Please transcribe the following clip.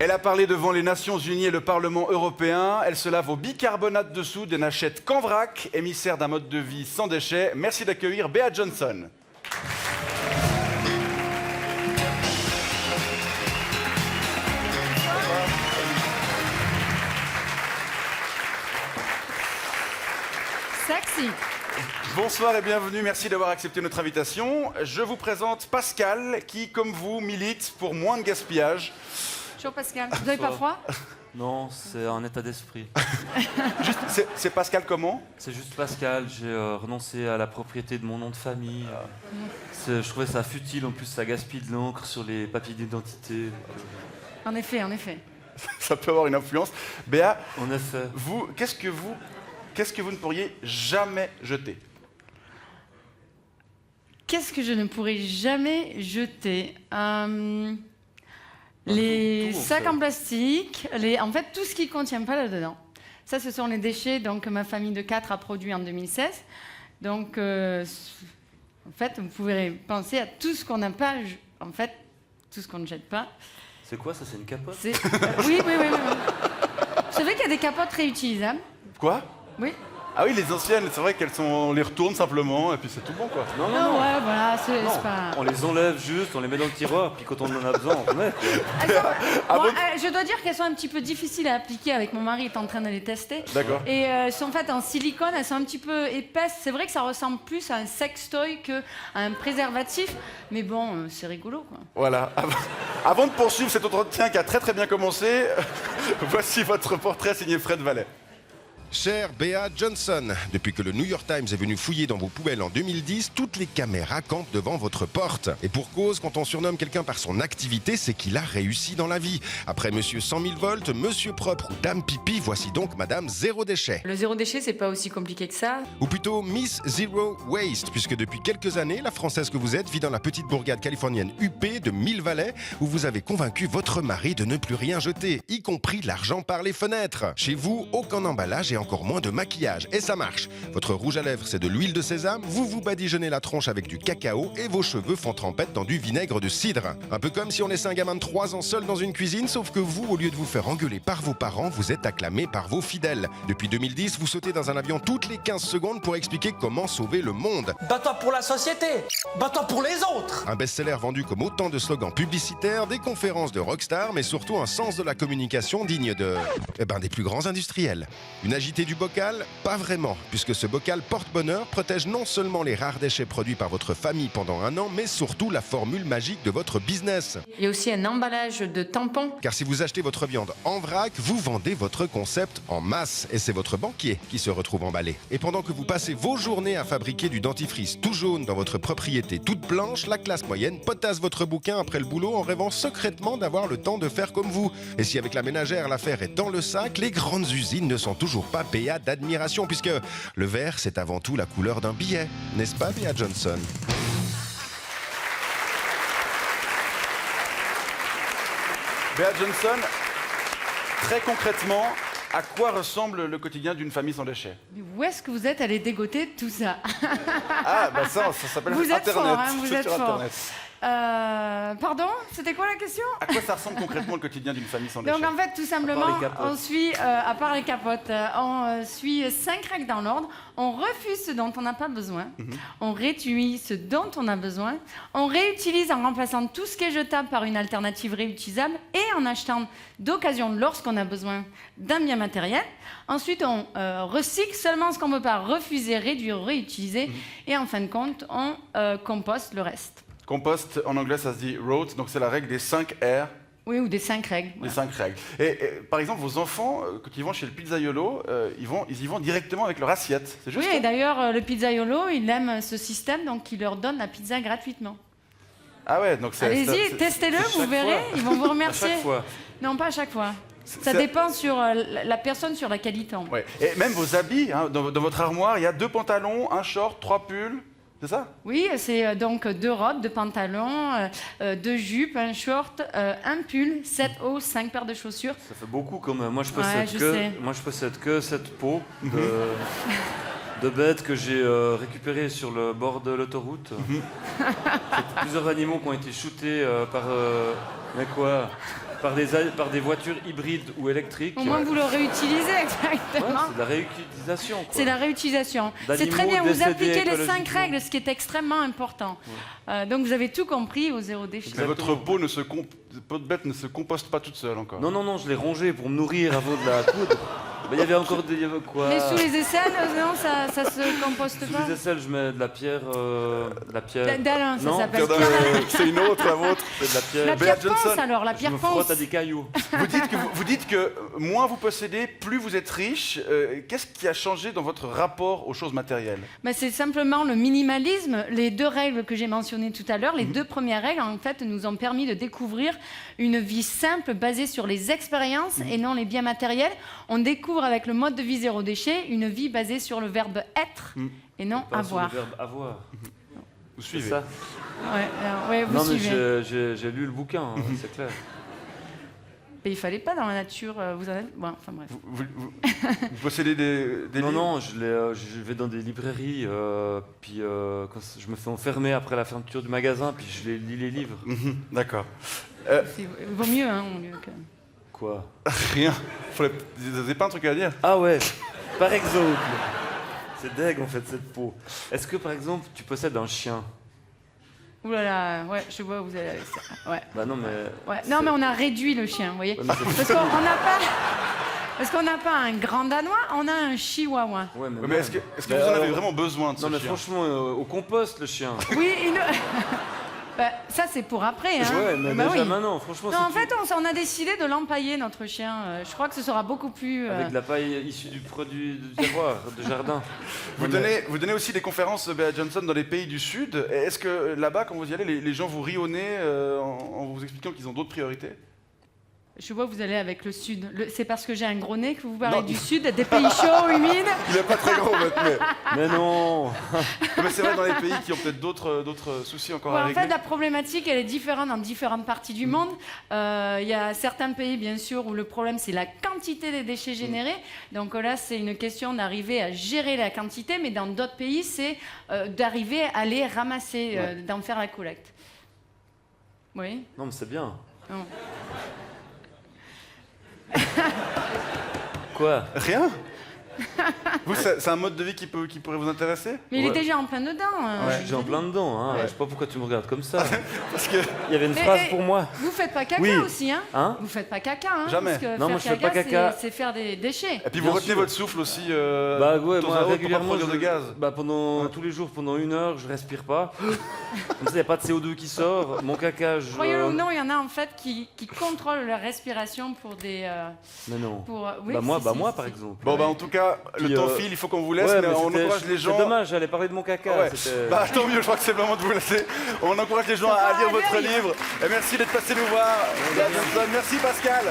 Elle a parlé devant les Nations Unies et le Parlement européen. Elle se lave au bicarbonate de soude et n'achète qu'en vrac, émissaire d'un mode de vie sans déchets. Merci d'accueillir Bea Johnson. Sexy. Bonsoir et bienvenue, merci d'avoir accepté notre invitation. Je vous présente Pascal, qui, comme vous, milite pour moins de gaspillage. Bonjour Pascal, vous n'avez pas froid? Non, c'est un état d'esprit. C'est Pascal comment? C'est juste Pascal, j'ai renoncé à la propriété de mon nom de famille. Je trouvais ça futile, en plus ça gaspille de l'encre sur les papiers d'identité. En effet, en effet. Ça peut avoir une influence. Béa, En effet. vous, qu'est-ce que vous ne pourriez jamais jeter? Qu'est-ce que je ne pourrais jamais jeter? Les tout, en sacs fait. en plastique, en fait tout ce qui ne contient pas là-dedans. Ça, ce sont les déchets donc, que ma famille de 4 a produits en 2016. Donc, en fait, vous pouvez penser à tout ce qu'on n'a pas, en fait, tout ce qu'on ne jette pas. C'est quoi ça, c'est une capote? Oui. Vous savez qu'il y a des capotes réutilisables? Quoi? Oui. Ah oui, les anciennes, c'est vrai on les retourne simplement et puis c'est tout bon quoi. Non, Ah ouais, voilà, c'est Non, pas... on les enlève juste, on les met dans le tiroir, puis quand on en a besoin, on remet. Je dois dire qu'elles sont un petit peu difficiles à appliquer. Avec mon mari, il est en train de les tester. D'accord. Et elles sont faites en silicone, elles sont un petit peu épaisses. C'est vrai que ça ressemble plus à un sextoy qu'à un préservatif. Mais bon, c'est rigolo, quoi. Voilà. Avant de poursuivre cet entretien qui a très très bien commencé, voici votre portrait signé Fred Vallet. Chère Bea Johnson, depuis que le New York Times est venu fouiller dans vos poubelles en 2010, toutes les caméras campent devant votre porte. Et pour cause, quand on surnomme quelqu'un par son activité, c'est qu'il a réussi dans la vie. Après Monsieur 100 000 volts, Monsieur propre ou Dame pipi, voici donc Madame Zéro déchet. Le zéro déchet, c'est pas aussi compliqué que ça. Ou plutôt Miss Zero Waste, puisque depuis quelques années, la Française que vous êtes vit dans la petite bourgade californienne huppée de Mille-Valais, où vous avez convaincu votre mari de ne plus rien jeter, y compris l'argent par les fenêtres. Chez vous, aucun emballage et encore moins de maquillage. Et ça marche. Votre rouge à lèvres, c'est de l'huile de sésame, vous vous badigeonnez la tronche avec du cacao et vos cheveux font trempette dans du vinaigre de cidre. Un peu comme si on laissait un gamin de 3 ans seul dans une cuisine, sauf que vous, au lieu de vous faire engueuler par vos parents, vous êtes acclamé par vos fidèles. Depuis 2010, vous sautez dans un avion toutes les 15 secondes pour expliquer comment sauver le monde. Bats-toi pour la société, bats-toi pour les autres. Un best-seller vendu comme autant de slogans publicitaires, des conférences de rockstar, mais surtout un sens de la communication digne des plus grands industriels. Une agitée du bocal? Pas vraiment, puisque ce bocal porte-bonheur protège non seulement les rares déchets produits par votre famille pendant un an, mais surtout la formule magique de votre business. Il y a aussi un emballage de tampons. Car si vous achetez votre viande en vrac, vous vendez votre concept en masse. Et c'est votre banquier qui se retrouve emballé. Et pendant que vous passez vos journées à fabriquer du dentifrice tout jaune dans votre propriété toute blanche, la classe moyenne potasse votre bouquin après le boulot en rêvant secrètement d'avoir le temps de faire comme vous. Et si avec la ménagère l'affaire est dans le sac, les grandes usines ne sont toujours pas payées d'admiration, puisque le vert, c'est avant tout la couleur d'un billet. N'est-ce pas, Bea Johnson? Bea Johnson, très concrètement, à quoi ressemble le quotidien d'une famille sans déchets? Mais où est-ce que vous êtes allé dégoter tout ça? Ah, bah ça s'appelle Vous êtes Internet. fort, hein, vous C'est êtes sur fort. Internet. Pardon? C'était quoi la question? À quoi ça ressemble concrètement le quotidien d'une famille sans déchets? Donc en fait, tout simplement, les capotes. on suit, à part les capotes, on suit 5 règles dans l'ordre. On refuse ce dont on n'a pas besoin. On réutilise ce dont on a besoin. On réutilise en remplaçant tout ce qui est jetable par une alternative réutilisable et en achetant d'occasion lorsqu'on a besoin d'un bien matériel. Ensuite, on recycle seulement ce qu'on ne peut pas refuser, réduire, réutiliser. Et en fin de compte, on composte le reste. Compost, en anglais, ça se dit rote, donc c'est la règle des 5 R, Oui, ou des 5 règles. les Voilà. 5 règles. Et, par exemple, vos enfants, quand ils vont chez le pizzaiolo, ils y vont directement avec leur assiette. C'est juste Oui, et ça? d'ailleurs, le pizzaiolo, il aime ce système, donc il leur donne la pizza gratuitement. Ah ouais, donc c'est... Allez-y, testez-le, c'est vous chaque verrez, fois. ils vont vous À remercier. chaque fois. Non, pas à chaque fois. Ça c'est- dépend sur la personne, sur laquelle il tombe. Ouais. Et même vos habits, hein, dans votre armoire, il y a 2 pantalons, un short, 3 pulls, c'est ça? Oui, c'est donc 2 robes, 2 pantalons, 2 jupes, un short, un pull, 7 hauts, 5 paires de chaussures. Ça fait beaucoup quand même. Moi, je Ouais, possède que cette peau de bête que j'ai récupérée sur le bord de l'autoroute. C'est plusieurs animaux qui ont été shootés par... Mais quoi? par des voitures hybrides ou électriques. Au moins, vous le réutilisez, Ouais, exactement. c'est de la réutilisation. Quoi. C'est la réutilisation. C'est D'animaux très bien, vous décédés appliquez les 5 écologiquement. règles, ce qui est extrêmement important. Donc vous avez tout compris au zéro déchet. Mais votre peau de bête ne se composte pas toute seule encore. Non, je l'ai rongée pour me nourrir avant de la coudre. Mais il y avait encore des... quoi Mais sous les aisselles, non, ça se composte Sous pas. les aisselles, je mets de la pierre... D'Alain, ça Non, s'appelle. Pierre d'Alain, c'est une autre, la vôtre. C'est de la pierre... La Bea pierre Johnson. ponce alors, la Je pierre me ponce. frotte à des cailloux. Vous dites que moins vous possédez, plus vous êtes riche. Qu'est-ce qui a changé dans votre rapport aux choses matérielles? Ben, c'est simplement le minimalisme. Les 2 règles que j'ai mentionnées tout à l'heure, les 2 premières règles, en fait, nous ont permis de découvrir une vie simple basée sur les expériences et non les biens matériels. On découvre avec le mode de vie zéro déchet une vie basée sur le verbe être et non Pas sur avoir. le verbe avoir. Vous C'est suivez. ça. Ouais, vous Non, mais suivez. j'ai lu le bouquin, hein, c'est clair. Mais il fallait pas dans la nature. Vous en êtes... Bon, enfin bref. Vous possédez des livres? Non, je vais dans des librairies, puis quand je me fais enfermer après la fermeture du magasin, puis je lis les livres. D'accord. Vaut mieux, hein, au lieu que... Quoi? Rien. Vous n'avez pas un truc à dire? Ah ouais, par exemple. C'est deg en fait cette peau. Est-ce que par exemple tu possèdes un chien? Ouh là là, ouais, je vois où vous allez avec ça. Ouais. Bah non mais... Ouais. Non, mais on a réduit le chien, vous voyez. Ouais, mais Parce qu'on n'a pas un grand danois, on a un chihuahua. Ouais, Mais même. est-ce que vous Bah, en avez alors- vraiment besoin de ce Non mais chien? franchement, au compost le chien. Oui, bah, ça c'est pour après. Hein. Ouais, mais Bah déjà oui. maintenant, franchement, Non, si en tu- fait, on a décidé de l'empailler, notre chien. Je crois que ce sera beaucoup plus... avec de la paille issue du produit du terroir, de jardin. Vous Non, mais- donnez aussi des conférences, Bea Johnson, dans les pays du Sud. Est-ce que là-bas, quand vous y allez, les gens vous rient au nez en vous expliquant qu'ils ont d'autres priorités? Je vois que vous allez avec le Sud. C'est parce que j'ai un gros nez que vous parlez Non. du Sud, des pays chauds, humides. Il n'est pas très gros, mais Mais non. c'est vrai dans les pays qui ont peut-être d'autres soucis encore Ouais, à en régler. fait, la problématique, elle est différente dans différentes parties du monde. Il y a certains pays, bien sûr, où le problème, c'est la quantité des déchets générés. Donc là, c'est une question d'arriver à gérer la quantité, mais dans d'autres pays, c'est d'arriver à les ramasser, d'en faire la collecte. Oui. Non mais c'est bien. Non. Quoi? Rien. Vous, c'est un mode de vie qui pourrait vous intéresser? Mais il est Ouais. déjà en plein dedans. Je suis déjà en plein dedans, hein. Je sais pas pourquoi tu me regardes comme ça. Parce que Il y avait une Mais, phrase pour moi. Vous faites pas caca Oui. aussi, hein? Hein? Vous faites pas caca, hein? Jamais. Parce que Non, moi, faire je fais pas caca. c'est faire des déchets. et puis vous Bien retenez sûr. votre souffle aussi. Bah ouais, de temps moi à autre régulièrement, pour pas produire de gaz. bah pendant tous les jours, pendant 1 heure, je respire pas. Comme ça, y a pas de CO2 qui sort. Mon caca, je... Croyez-le ou non, il y en a en fait qui contrôlent leur respiration pour des... Mais non. oui, bah moi, si, bah si, moi si. par exemple. Bon, bah en tout cas, le Puis, temps file, il faut qu'on vous laisse, Ouais, mais mais on c'était- encourage les gens. C'est dommage, j'allais parler de mon caca. Ouais. c'était- Bah tant mieux, je crois que c'est le moment de vous laisser. On encourage les gens à lire votre livre. Et merci d'être passé nous voir. Bea Johnson. Merci Pascal.